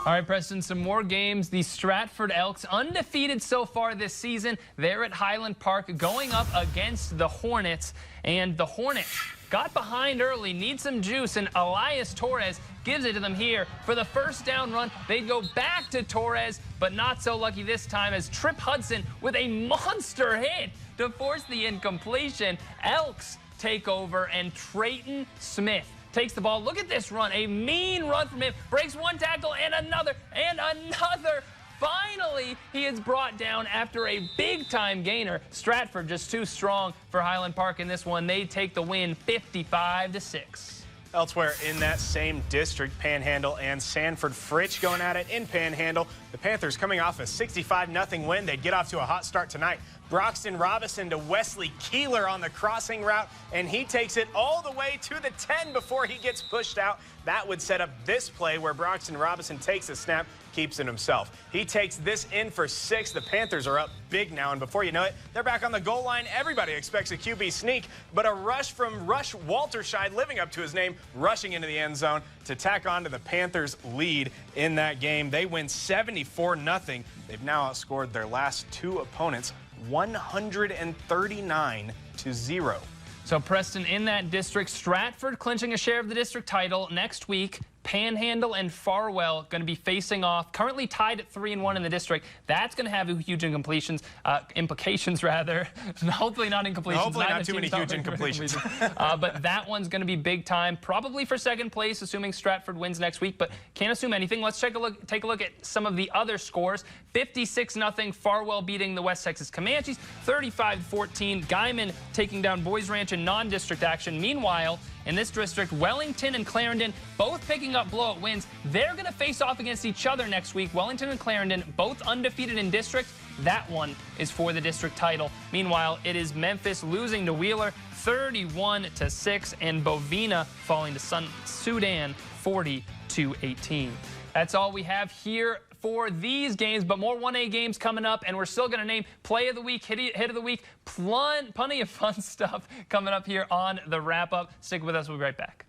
All right, Preston, some more games. The Stratford Elks, undefeated so far this season. They're at Highland Park going up against the Hornets. And the Hornets got behind early, need some juice, and Elias Torres gives it to them here for the first down run. They go back to Torres, but not so lucky this time as Trip Hudson with a monster hit to force the incompletion. Elks take over, and Trayton Smith takes the ball. Look at this run, a mean run from him. Breaks one tackle and another and another. Finally, he is brought down after a big-time gainer. Stratford just too strong for Highland Park in this one. They take the win 55-6. Elsewhere in that same district, Panhandle and Sanford Fritch going at it in Panhandle. The Panthers coming off a 65-0 win. They get off to a hot start tonight. Broxton Robinson to Wesley Keeler on the crossing route, and he takes it all the way to the 10 before he gets pushed out. That would set up this play where Broxton Robinson takes the snap, keeps it himself. He takes this in for 6. The Panthers are up big now, and before you know it, they're back on the goal line. Everybody expects a QB sneak, but a rush from Rush Walterscheid, living up to his name, rushing into the end zone to tack on to the Panthers' lead in that game. They win 74-0. They've now outscored their last two opponents 139-0. So Preston, in that district, Stratford clinching a share of the district title next week. Panhandle and Farwell going to be facing off, currently tied at 3-1 in the district. That's going to have huge implications, hopefully not incompletions. Hopefully not too many huge incompletions. But that one's going to be big time, probably for second place, assuming Stratford wins next week, but can't assume anything. Let's take a look at some of the other scores. 56-0, Farwell beating the West Texas Comanches. 35-14, Guyman taking down Boys Ranch in non-district action. Meanwhile, in this district, Wellington and Clarendon both picking up blowout wins. They're going to face off against each other next week. Wellington and Clarendon both undefeated in district. That one is for the district title. Meanwhile, it is Memphis losing to Wheeler 31-6, and Bovina falling to Sudan 40-18. That's all we have here for these games, but more 1A games coming up, and we're still going to name Play of the Week, Hit of the Week, plenty of fun stuff coming up here on the wrap-up. Stick with us. We'll be right back.